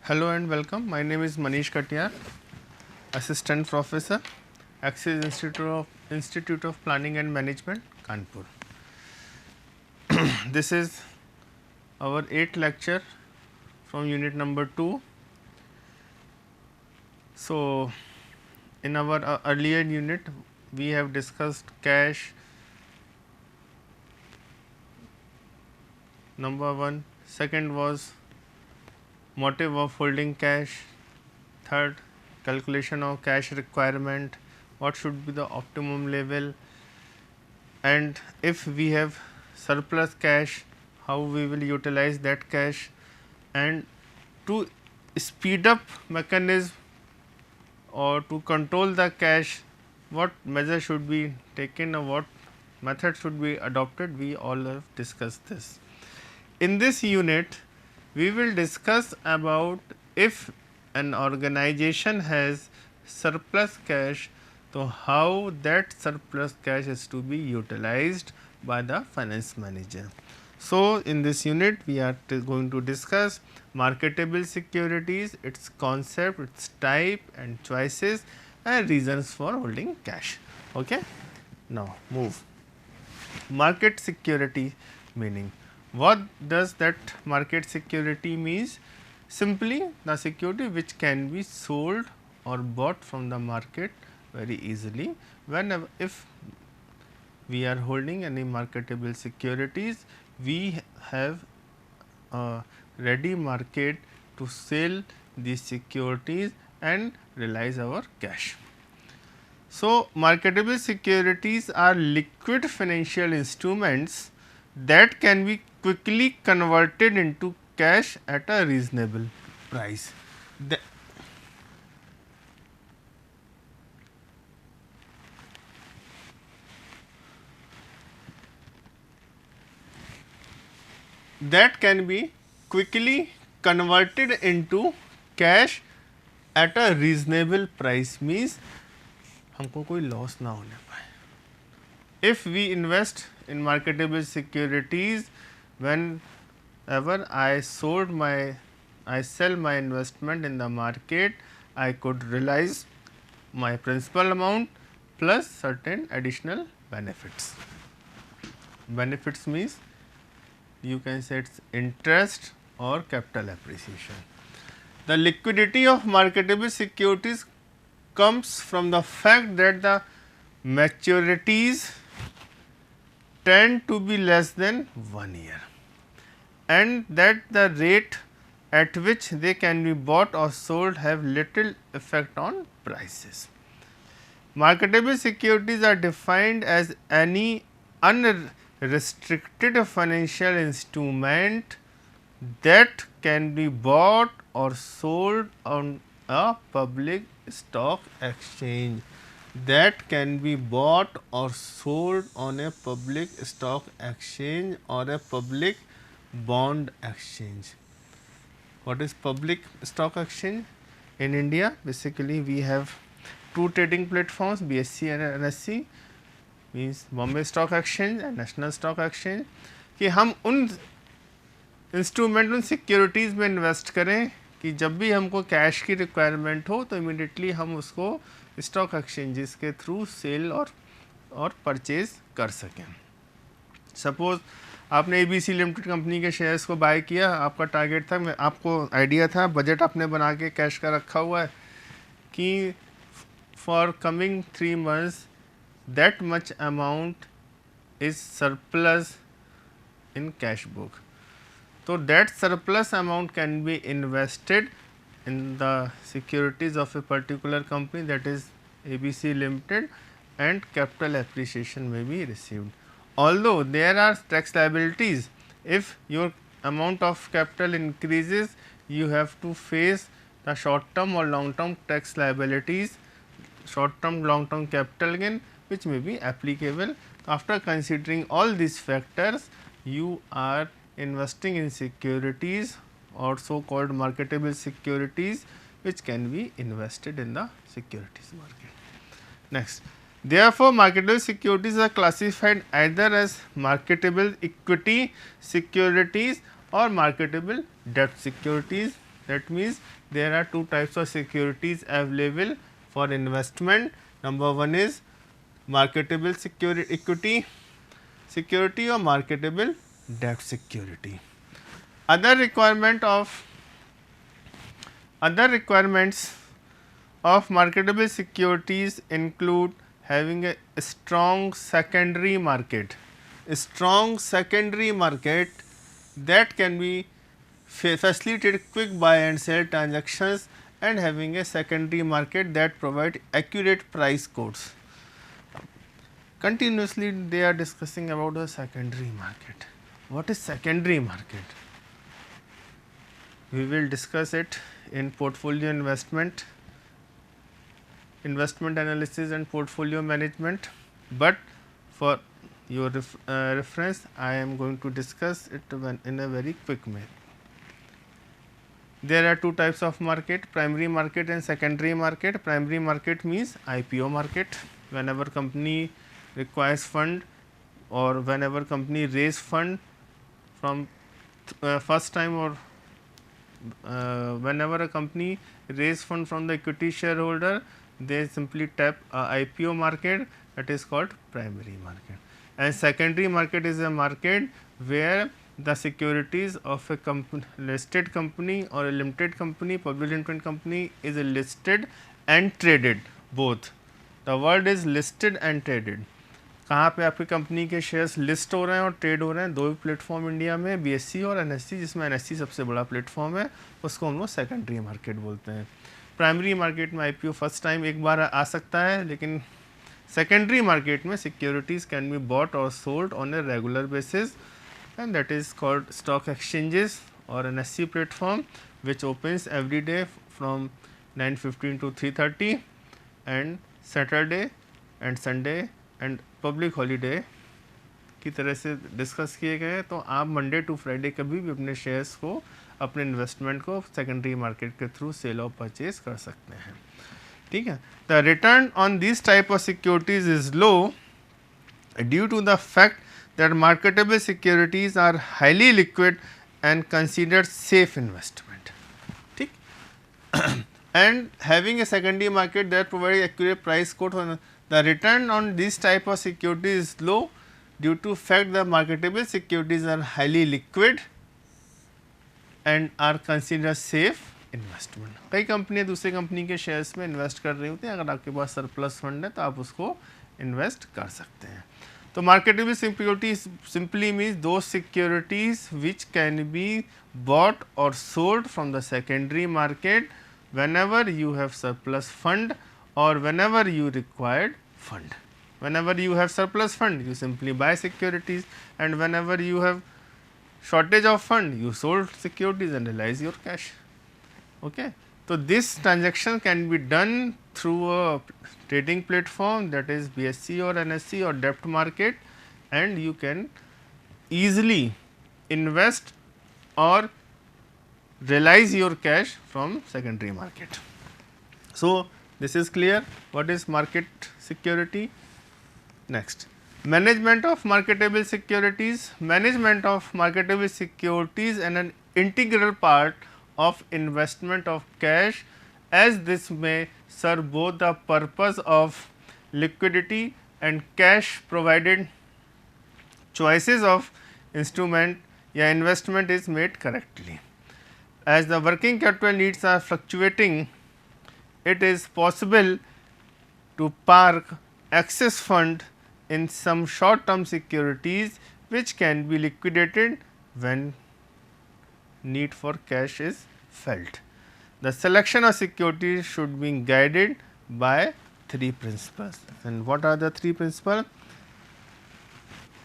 Hello and welcome. My name is Manish Katiyar, Assistant Professor, Axis Institute of Planning and Management, Kanpur. This is our 8th lecture from unit number 2. So, in our earlier unit, we have discussed cash, number 1. Second was motive of holding cash. Third, calculation of cash requirement, what should be the optimum level, and if we have surplus cash, how we will utilize that cash, and to speed up mechanism or to control the cash, what measure should be taken or what method should be adopted, we all have discussed this. In this unit, we will discuss about if an organization has surplus cash, so how that surplus cash is to be utilized by the finance manager. So, in this unit we are going to discuss marketable securities, its concept, its type and choices and reasons for holding cash. Okay. Now, move. Market security meaning. What does that market security means? Simply the security which can be sold or bought from the market very easily. Whenever if we are holding any marketable securities, we have a ready market to sell these securities and realize our cash. So, marketable securities are liquid financial instruments that can be quickly converted into cash at a reasonable price. That can be quickly converted into cash at a reasonable price means हमको कोई loss ना होने पाए. If we invest in marketable securities, whenever I sell my investment in the market, I could realize my principal amount plus certain additional benefits. Benefits means you can say it's interest or capital appreciation. The liquidity of marketable securities comes from the fact that the maturities tend to be less than 1 year and that the rate at which they can be bought or sold have little effect on prices. Marketable securities are defined as any unrestricted financial instrument that can be bought or sold on a public stock exchange. That can be bought or sold on a public stock exchange or a public bond exchange. What is public stock exchange? In India, basically we have two trading platforms, BSE and NSE, means Bombay Stock Exchange and National Stock Exchange. कि हम उन instrument उन securities में invest करें कि जब भी हमको कैश की रिक्वायरमेंट हो तो इमीडिएटली हम उसको स्टॉक एक्सचेंजेस के थ्रू सेल और परचेज कर सकें. सपोज़ आपने ABC लिमिटेड कंपनी के शेयर्स को बाय किया, आपका टारगेट था, आपको आइडिया था, बजट आपने बना के कैश का रखा हुआ है कि for coming 3 months that much amount is surplus in cash book. So, that surplus amount can be invested in the securities of a particular company, that is ABC Limited, and capital appreciation may be received. Although there are tax liabilities, if your amount of capital increases, you have to face the short term or long term tax liabilities, short term long term capital gain, which may be applicable. After considering all these factors, you are investing in securities or so called marketable securities which can be invested in the securities market. Next, therefore, marketable securities are classified either as marketable equity securities or marketable debt securities, That means there are two types of securities available for investment. Number one is marketable equity security or marketable debt security. Other requirements of marketable securities include having a strong secondary market. A strong secondary market that can be facilitate quick buy and sell transactions, and having a secondary market that provide accurate price quotes. Continuously they are discussing about the secondary market. What is secondary market? We will discuss it in portfolio investment analysis and portfolio management, but for your reference I am going to discuss it in a very quick way. There are two types of market, primary market and secondary market. Primary market means IPO market. Whenever company requires fund or whenever company raise fund from first time, or whenever a company raise fund from the equity shareholder, they simply tap IPO market, that is called primary market. And secondary market is a market where the securities of a listed company or a limited company, public limited company is listed and traded both. The word is listed and traded. कहाँ पे आपकी company के shares list हो रहे हैं और trade हो रहे हैं? दो ही प्लेटफॉर्म इंडिया में, BSE और NSE, जिसमें NSE सबसे बड़ा प्लेटफॉर्म है, उसको हम लोग सेकेंडरी मार्केट बोलते हैं. प्राइमरी मार्केट में IPO फर्स्ट टाइम एक बार आ सकता है, लेकिन सेकेंडरी मार्केट में सिक्योरिटीज़ कैन बी बॉट और sold on a regular basis, and that is called stock exchanges or NSE platform, which opens every day from 9:15 to 3:30 and Saturday and Sunday and public holiday की तरह से discuss किए गए हैं. तो आप Monday to Friday कभी भी अपने शेयर्स को, अपने इन्वेस्टमेंट को सेकेंडरी मार्केट के थ्रू सेल और परचेज कर सकते हैं. ठीक है. The return on this type of securities is low due to the fact that marketable securities are highly liquid and considered safe investment. ठीक. And having a secondary market that provides accurate price quote, the return on this type of securities is low due to fact the marketable securities are highly liquid and are considered safe investment. कई कंपनियां दूसरी company के shares में invest कर रही होती हैं. अगर आपके पास सरप्लस फंड है तो आप उसको इन्वेस्ट कर सकते हैं. तो marketable securities simply means those securities which can be bought or sold from the secondary market whenever you have surplus fund or whenever you required fund. Whenever you have surplus fund, you simply buy securities, and whenever you have shortage of fund, you sold securities and realize your cash. Okay. So this transaction can be done through a trading platform, that is BSE or NSE or debt market, and you can easily invest or realize your cash from secondary market. So this is clear what is market security. Next, management of marketable securities. Management of marketable securities and an integral part of investment of cash, as this may serve both the purpose of liquidity and cash provided choices of instrument या investment is made correctly. As the working capital needs are fluctuating, it is possible to park excess fund in some short term securities which can be liquidated when need for cash is felt. The selection of securities should be guided by three principles. And what are the three principles?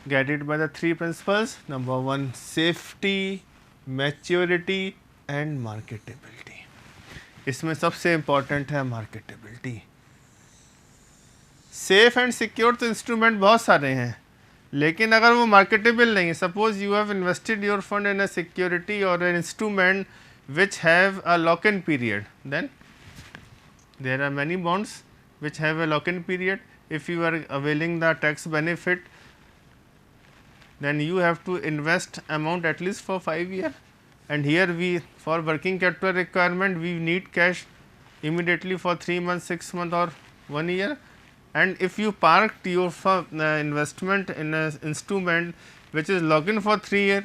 Guided by the three principles. Number one, safety, maturity and marketability. इसमें सबसे important है marketability. Safe and secure तो instrument बहुत सारे हैं, लेकिन अगर वो मार्केटेबल नहीं है, suppose you have invested your fund in a security or an instrument which have a lock-in period, then there are many bonds which have a lock-in period. If you are availing the tax benefit, then you have to invest amount at least for 5 years. and here we for working capital requirement we need cash immediately for 3 months, 6 months or 1 year. And if you parked your investment in an instrument which is locked in for 3 years,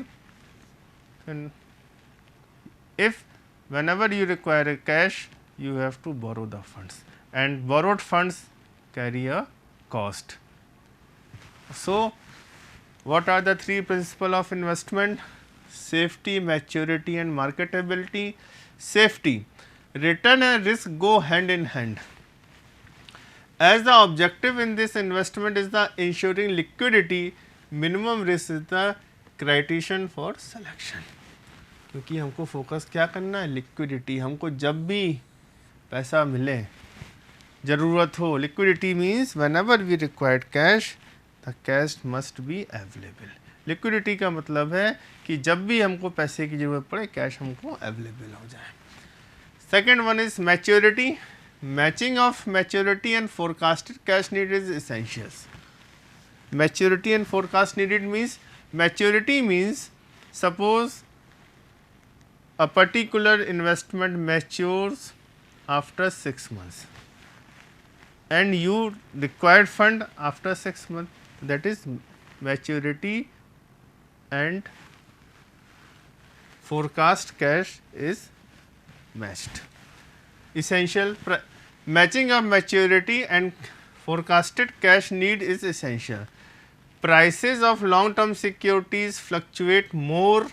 and if whenever you require a cash, you have to borrow the funds, and borrowed funds carry a cost. So, what are the three principles of investment? Safety, maturity and marketability. Safety, return and risk go hand in hand. As the objective in this investment is the ensuring liquidity, minimum risk is the criterion for selection. क्योंकि हमको focus क्या करना है, liquidity. हमको जब भी पैसा मिले, ज़रूरत हो, liquidity means whenever we required cash the cash must be available. Liquidity का मतलब है कि जब भी हमको पैसे की ज़रूरत पड़े, कैश हमको अवेलेबल हो जाए. Second one is maturity. Matching of maturity and forecasted cash need is essential. Maturity and forecast needed means, maturity means suppose a particular investment matures after 6 months and you required fund after 6 months, that is maturity and forecast cash is matched. Essential. Matching of maturity and forecasted cash need is essential. Prices of long term securities fluctuate more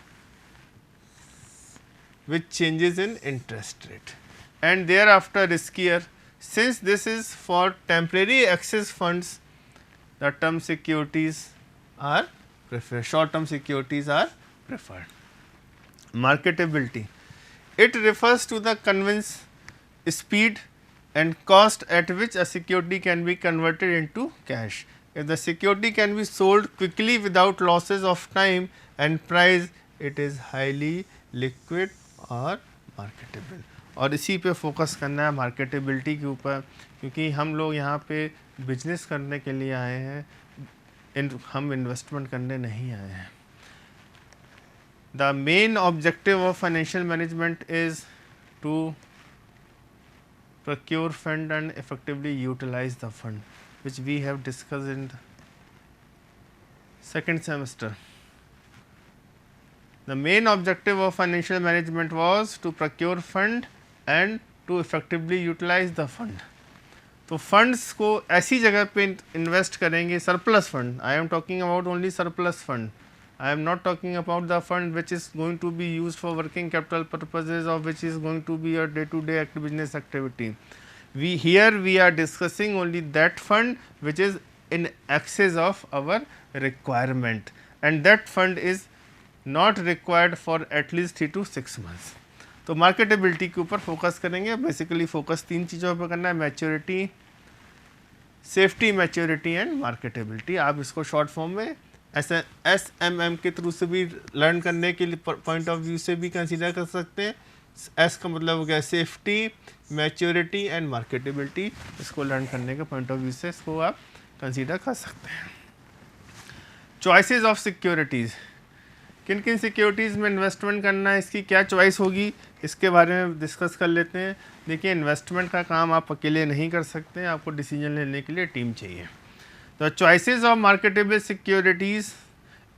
with changes in interest rate and thereafter riskier. Since this is for temporary access funds, the term securities are preferred, short term securities are preferred. Marketability, it refers to the convenience, speed and cost at which a security can be converted into cash. If the security can be sold quickly without losses of time and price, it is highly liquid और marketable. और इसी पे focus करना है, marketability के ऊपर, क्योंकि हम लोग यहाँ पे बिजनेस करने के लिए आए हैं, हम इन्वेस्टमेंट करने नहीं आए हैं. The main objective of financial management is to procure fund and effectively utilize the fund, which we have discussed in the second semester. The main objective of financial management was to procure fund and to effectively utilize the fund. तो funds को ऐसी जगह पे invest करेंगे, surplus fund, I am talking about only surplus fund. I am not talking about the fund which is going to be used for working capital purposes or which is going to be a day-to-day business activity. We are discussing only that fund which is in excess of our requirement, and that fund is not required for at least 3 to 6 months. तो marketability के ऊपर focus करेंगे. Basically focus तीन चीज़ों पर करना है, maturity, safety, maturity and marketability. आप इसको शॉर्ट फॉर्म में SMM के थ्रू से भी लर्न करने के लिए पॉइंट ऑफ व्यू से भी कंसीडर कर सकते हैं. एस का मतलब हो गया सेफ्टी, मैच्योरिटी एंड मार्केटेबिलिटी. इसको लर्न करने के पॉइंट ऑफ व्यू से इसको आप कंसीडर कर सकते हैं. चॉइसेस ऑफ सिक्योरिटीज़, किन किन सिक्योरिटीज़ में इन्वेस्टमेंट करना है, इसकी क्या चॉइस होगी, इसके बारे में डिस्कस कर लेते हैं. देखिए, इन्वेस्टमेंट का काम आप अकेले नहीं कर सकते, आपको डिसीजन लेने के लिए टीम चाहिए. The choices of marketable securities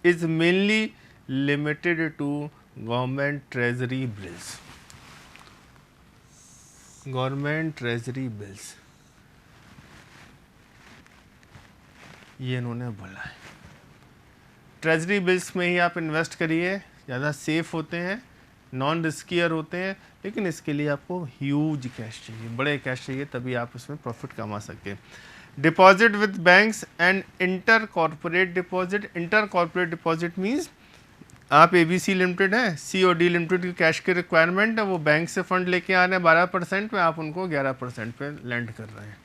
is mainly limited to government treasury bills. Government treasury bills, ये इन्होंने बोला है. ट्रेजरी बिल्स में ही आप इन्वेस्ट करिए, ज़्यादा सेफ होते हैं, नॉन रिस्कियर होते हैं, लेकिन इसके लिए आपको ह्यूज कैश चाहिए, बड़े कैश चाहिए, तभी आप इसमें प्रॉफिट कमा सकें. Deposit with banks and inter corporate deposit. Inter corporate deposit means आप ABC लिमिटेड है, COD लिमिटेड की कैश की रिक्वायरमेंट है, वो बैंक से फंड लेके आ रहे हैं 12% पे, आप उनको 11% पे लैंड कर रहे हैं.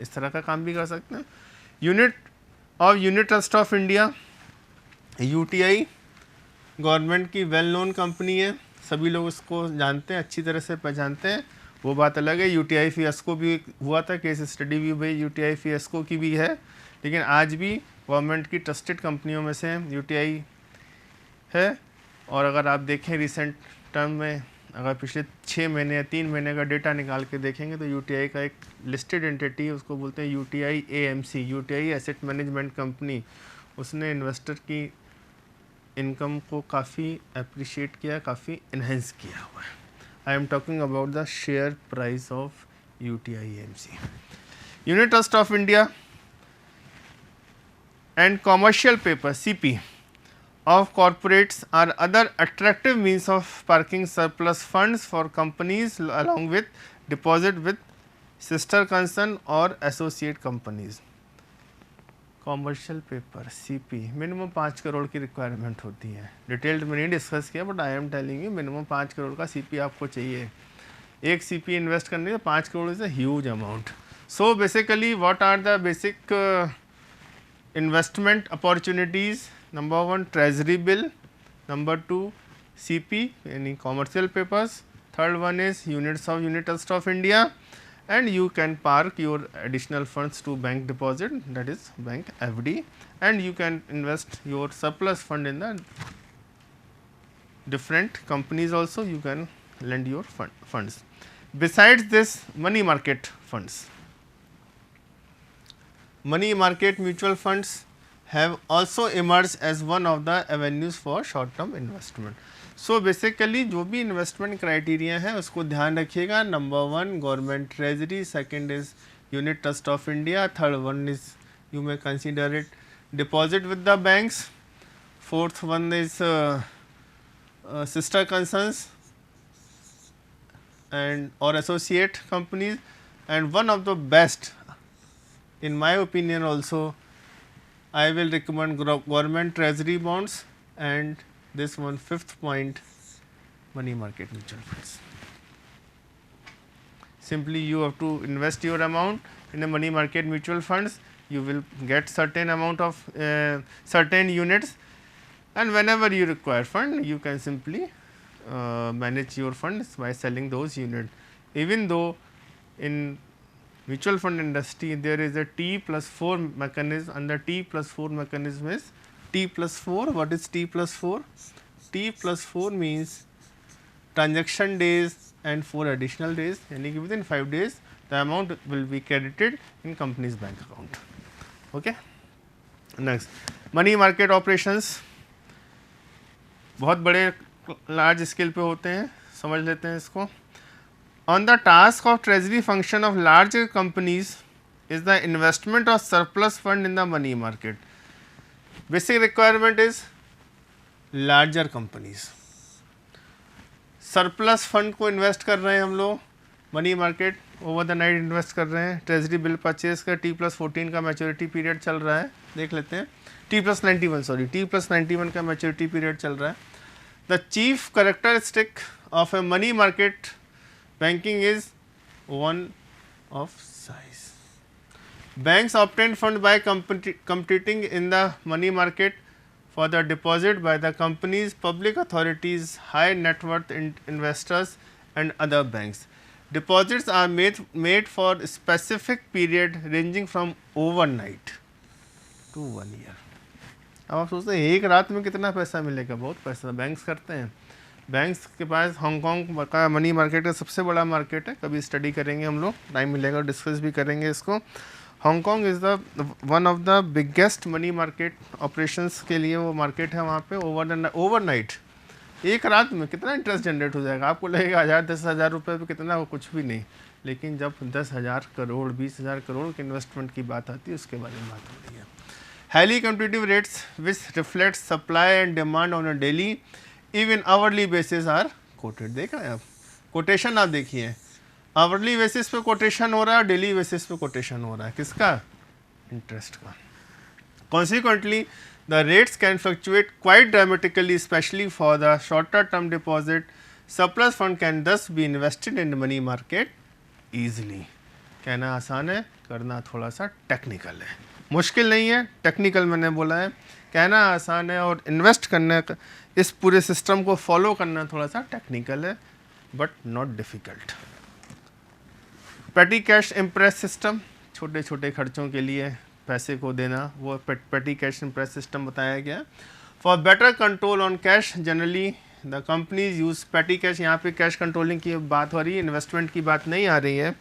इस तरह का काम भी कर सकते हैं. Unit trust of India, UTI, government की वेल नोन कंपनी है, सभी लोग उसको जानते हैं, अच्छी तरह से पहचानते हैं. वो बात अलग है, UTI फियास्को भी हुआ था, केस स्टडी भी भाई UTI फियास्को की भी है, लेकिन आज भी गवर्नमेंट की ट्रस्टेड कंपनियों में से UTI है. और अगर आप देखें रिसेंट टर्म में अगर पिछले 6 महीने या 3 महीने का डेटा निकाल के देखेंगे तो यूटीआई का एक लिस्टेड एंटिटी है, उसको बोलते हैं UTI AMC, UTI asset management company, उसने इन्वेस्टर की इनकम को काफ़ी अप्रिशिएट किया, काफ़ी इन्हेंस किया हुआ है। I am talking about the share price of UTI AMC. Unit trust of India and commercial paper CP of corporates are other attractive means of parking surplus funds for companies along with deposit with sister concern or associate companies. Commercial paper CP minimum 5 crore की requirement होती है। Detailed में नहीं discuss किया, but I am telling you minimum 5 crore का CP आपको चाहिए। एक CP इन्वेस्ट करने के 5 crore is a huge amount. So basically what are the basic investment opportunities? Number 1, treasury bill. Number 2, CP, any commercial papers. Third one is unit trust of India, and you can park your additional funds to bank deposit, that is bank FD, and you can invest your surplus fund in the different companies also. You can lend your funds. Besides this, money market funds. Money market mutual funds have also emerged as one of the avenues for short term investment. So basically जो भी investment criteria है उसको ध्यान रखिएगा। Number 1 government treasury, second is unit trust of India, third one is you may consider it deposit with the banks, fourth one is sister concerns and or associate companies, and one of the best, in my opinion also, I will recommend government treasury bonds, and this one, fifth point, money market mutual funds. Simply you have to invest your amount in a money market mutual funds. You will get certain amount of certain units, and whenever you require fund, you can simply manage your funds by selling those units. Even though in mutual fund industry there is a T+4 mechanism, and the T+4 mechanism is T+4. What is T+4? T+4 means transaction days and 4 additional days, यानी कि within 5 days the amount will be credited in company's bank account. Okay. Next, money market operations बहुत बड़े large scale पे होते हैं, समझ लेते हैं इसको। On the task of treasury function of larger companies is the investment of surplus fund in the money market. Basic requirement is larger companies. Surplus fund को इन्वेस्ट कर रहे हैं हम लोग, money market over the night invest कर रहे हैं। Treasury bill purchase का T+14 का मैच्योरिटी पीरियड चल रहा है, देख लेते हैं। T+91 का मैच्योरिटी पीरियड चल रहा है। The chief characteristic of a money market banking is one of size. Banks obtain fund by competing in the money market for the deposit by the companies, public authorities, high net worth investors and other banks. Deposits are made for specific period ranging from overnight to 1 year. अब आप सोचते हैं एक रात में कितना पैसा मिलेगा? बहुत पैसा बैंक्स करते हैं। बैंक्स के पास हांगकांग का मनी मार्केट का सबसे बड़ा मार्केट है, कभी स्टडी करेंगे हम लोग, टाइम मिलेगा डिस्कस भी करेंगे इसको। Hong Kong is the one of the biggest money market operations के लिए वो मार्केट है। वहाँ पे ओवरनाइट एक रात में कितना इंटरेस्ट जनरेट हो जाएगा? आपको लगेगा 10,000 रुपये पे कितना, वो कुछ भी नहीं, लेकिन जब 10,000 करोड़ 20,000 करोड़ के इन्वेस्टमेंट की बात आती है उसके बारे में बात हो रही है। Highly competitive rates which reflect supply and demand on a daily even hourly basis are quoted. देखा है आप, कोटेशन आप देखिए, आवरली बेसिस पे कोटेशन हो रहा है, डेली बेसिस पे कोटेशन हो रहा है, किसका? इंटरेस्ट का। Consequently the rates can fluctuate quite dramatically, especially for the shorter term deposit. Surplus fund can thus be invested in money market easily. कहना आसान है, करना थोड़ा सा टेक्निकल है। मुश्किल नहीं है, टेक्निकल मैंने बोला है। कहना आसान है और इन्वेस्ट करने का, इस पूरे सिस्टम को फॉलो करना थोड़ा सा टेक्निकल है, बट नॉट डिफ़िकल्ट। पेटी कैश इम्प्रेस सिस्टम, छोटे छोटे खर्चों के लिए पैसे को देना, वो पेटी कैश इम्प्रेस सिस्टम बताया गया। For better control on cash generally the companies use पेटी कैश, यहाँ पे कैश कंट्रोलिंग की बात हो रही है, इन्वेस्टमेंट की बात नहीं आ रही है।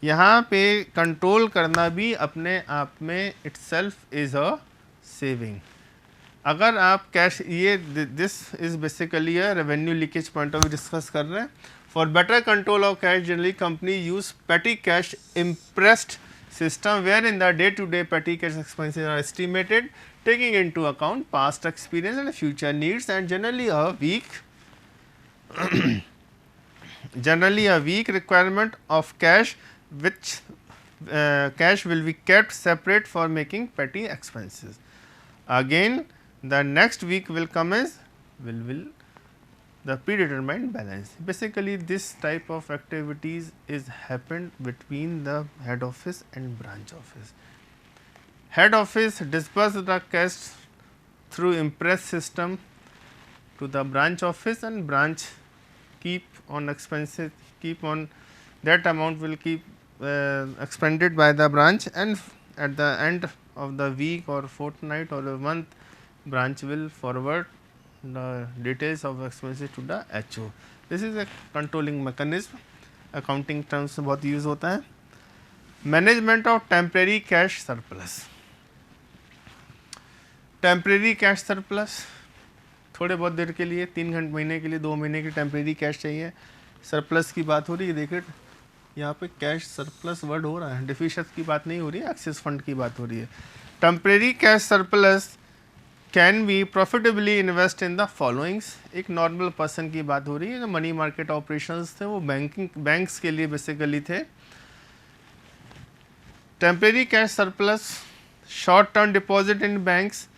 यहाँ पे कंट्रोल करना भी अपने आप में इटसेल्फ इज़ अ सेविंग। अगर आप कैश, ये this is basically a revenue leakage point of view discuss कर रहे हैं। For better control of cash generally company use पेटी cash impressed system wherein the day-to-day petty cash expenses are estimated taking into account past experience and future needs, and generally a weak requirement of cash, which cash will be kept separate for making petty expenses. Again the next week will come as will the predetermined balance. Basically this type of activities is happened between the head office and branch office. Head office disperse the cash through impress system to the branch office, and branch keep on expenses, keep on that amount will keep expended by the branch, and at the end of the week or fortnight or a month branch will forward the details of expenses to the HO. This is a controlling mechanism, accounting terms में बहुत use होता है। Management of temporary cash surplus. Temporary cash surplus थोड़े बहुत देर के लिए, 3 घंटे महीने के लिए, 2 महीने की टेम्परेरी कैश चाहिए। सरप्लस की बात हो रही है, देखिए यहाँ पे कैश सरप्लस वर्ड हो रहा है, डिफिशिट की बात नहीं हो रही है, एक्सेस फंड की बात हो रही है। Temporary cash surplus can be profitably invest in the followings. एक नॉर्मल पर्सन की बात हो रही है, जो मनी मार्केट ऑपरेशंस थे वो बैंक्स के लिए बेसिकली थे। Temporary cash surplus, short term deposit in banks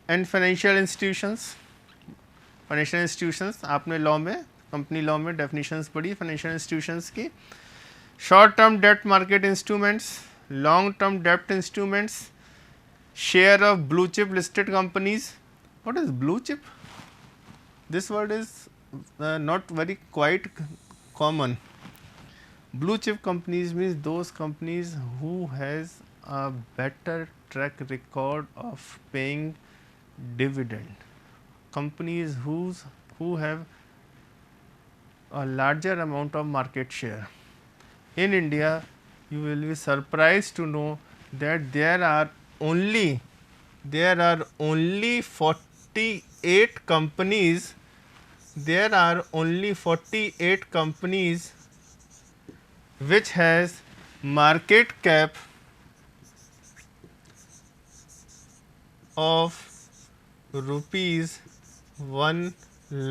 and financial institutions. Financial institutions आपने लॉ में, कंपनी लॉ में डेफिनेशंस पढ़ी फाइनेंशियल इंस्टीट्यूशंस की। Short term debt market instruments, long term debt instruments, share of blue chip listed companies. What is blue chip? This word is not very quite common. Blue chip companies means those companies who has a better track record of paying dividend. Companies who have a larger amount of market share. In India, you will be surprised to know that there are only 48 companies, there are only 48 companies which has market cap of rupees 1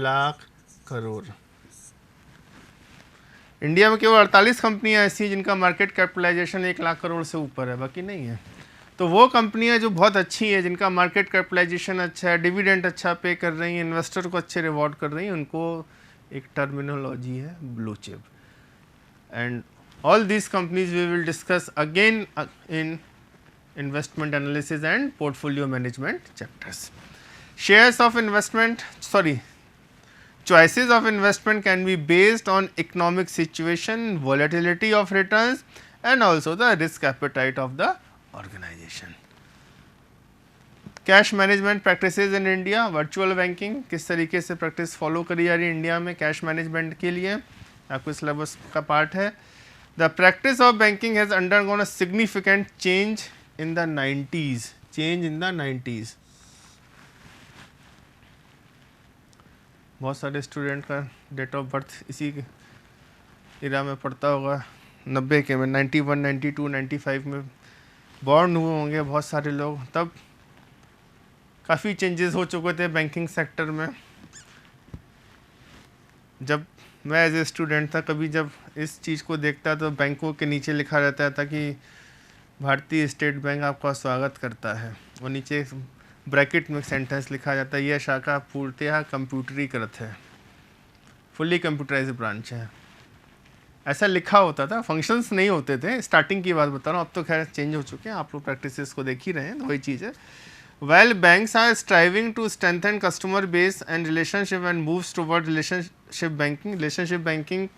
lakh crore. India में केवल 48 कंपनियां ऐसी जिनका market capitalisation 1 lakh crore से ऊपर है, बाकी नहीं है। तो वो कंपनियां जो बहुत अच्छी है, जिनका मार्केट कैपिटलाइजेशन अच्छा है, डिविडेंड अच्छा पे कर रही हैं, इन्वेस्टर को अच्छे रिवॉर्ड कर रही हैं, उनको एक टर्मिनोलॉजी है blue chip. And all these companies we will discuss again in investment analysis and portfolio management chapters. Shares of investment, sorry, choices of investment can be based on economic situation, volatility of returns, and also the risk appetite of the organization. Cash management practices in India, virtual banking किस तरीके से practice follow करी जा रही है India में cash management के लिए, आपको सिलेबस का पार्ट है। The practice of banking has undergone a significant change in the 90s, change in the 90s। बहुत सारे स्टूडेंट का डेट ऑफ बर्थ इसी इरा में पड़ता होगा, 90 के में, 91, 92, 95 में बॉर्न हुए होंगे बहुत सारे लोग। तब काफ़ी चेंजेस हो चुके थे बैंकिंग सेक्टर में। जब मैं एज ए स्टूडेंट था, कभी जब इस चीज़ को देखता तो बैंकों के नीचे लिखा रहता था कि भारतीय स्टेट बैंक आपका स्वागत करता है, और नीचे ब्रैकेट में सेंटेंस लिखा जाता है, यह शाखा पूर्णतः कंप्यूटरीकृत है, फुल्ली कंप्यूटराइज ब्रांच है, ऐसा लिखा होता था। फंक्शंस नहीं होते थे, स्टार्टिंग की बात बता रहा हूँ, अब तो खैर चेंज हो चुके हैं, आप लोग प्रैक्टिसेस को देख ही रहे हैं, तो वही चीज़ है। Well banks are striving to strengthen customer base and relationship and moves toward relationship banking. Relationship banking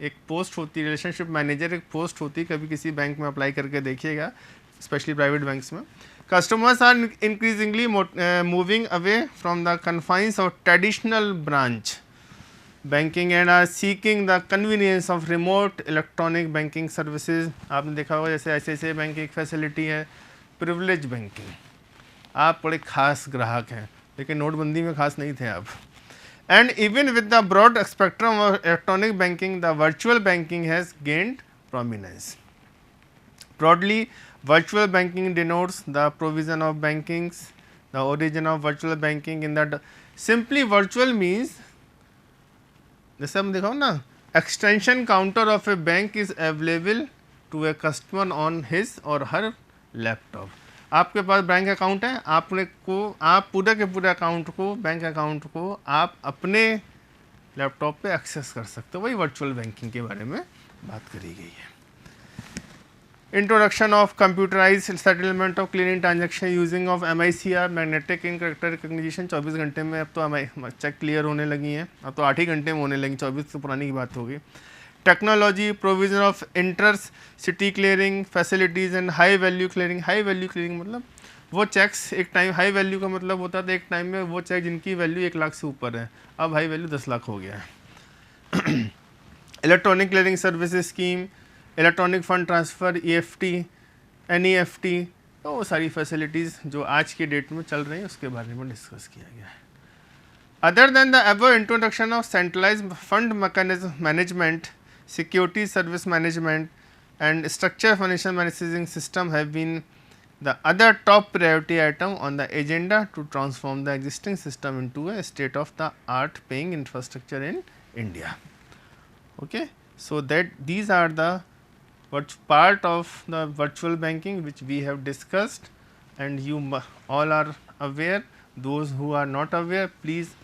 एक पोस्ट होती है, रिलेशनशिप मैनेजर एक पोस्ट होती है, कभी किसी बैंक में अप्लाई करके देखिएगा। स्पेशली प्राइवेट बैंक्स में. Customers are increasingly moving away from the confines of traditional branch banking and are seeking the convenience of remote electronic banking services. आपने देखा होगा जैसे ICICI बैंक की एक फैसिलिटी है प्रिविलेज बैंकिंग. आप बड़े खास ग्राहक हैं लेकिन नोटबंदी में खास नहीं थे आप. And even with the broad spectrum of electronic banking, the virtual banking has gained prominence. Broadly, virtual banking denotes the provision of bankings. The origin of virtual banking in that simply virtual means, जैसे हम देखो ना, extension counter of a bank is available to a customer on his or her laptop. आपके पास bank account है, आप पूरे के पूरे अकाउंट को, बैंक अकाउंट को आप अपने लैपटॉप पे एक्सेस कर सकते हो. वही वर्चुअल बैंकिंग के बारे में बात करी गई है. Introduction of computerised settlement of clearing transaction using of MICR magnetic in character recognition. 24 घंटे में अब तो चेक क्लियर होने लगी हैं. अब तो 8 ही घंटे में होने लगी, 24 तो पुरानी की बात होगी. Technology, provision of intercity clearing facilities and high value clearing. High value clearing मतलब वो चेक्स एक टाइम, हाई वैल्यू का मतलब होता था एक टाइम में वो चेक जिनकी वैल्यू 1 लाख से ऊपर है, अब हाई वैल्यू 10 लाख हो गया है. Electronic clearing services scheme, electronic fund transfer, EFT, NEFT, तो वो सारी फैसिलिटीज़ जो आज के डेट में चल रही हैं उसके बारे में डिस्कस किया गया है. Other than the ever introduction of centralised fund mechanism management, security service management and structure financial management system have been the other top priority item on the agenda to transform the existing system into a state of the art paying infrastructure in India. Okay, so that these are the part of the virtual banking which we have discussed, and you all are aware. Those who are not aware, please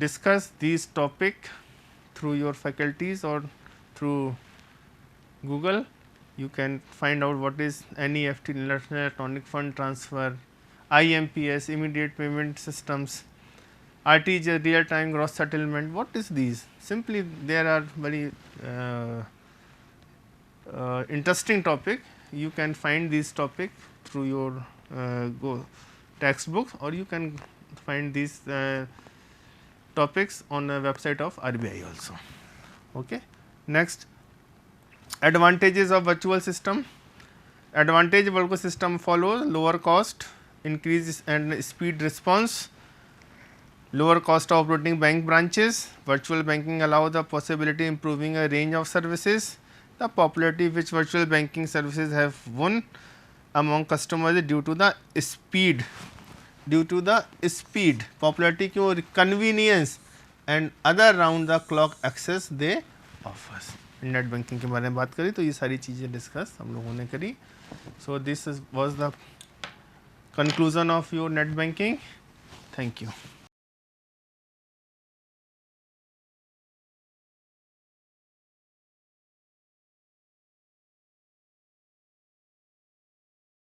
discuss these topic through your faculties or through Google. You can find out what is NEFT, electronic fund transfer, IMPS, immediate payment systems, RTGS, real time gross settlement. What is these? Simply there are very interesting topic. You can find these topic through your textbook, or you can find these topics on the website of RBI also. Okay. Next, advantages of virtual system. Advantage virtual system follows lower cost, increase and speed response, lower cost of operating bank branches. Virtual banking allows the possibility of improving a range of services. The popularity which virtual banking services have won among customers is due to the speed. Popularity क्यों, convenience and other round the clock access they offers. Net banking के बारे में बात करी तो ये सारी चीज़ें डिस्कस हम लोगों ने करी. So this was the conclusion of your net banking. Thank you.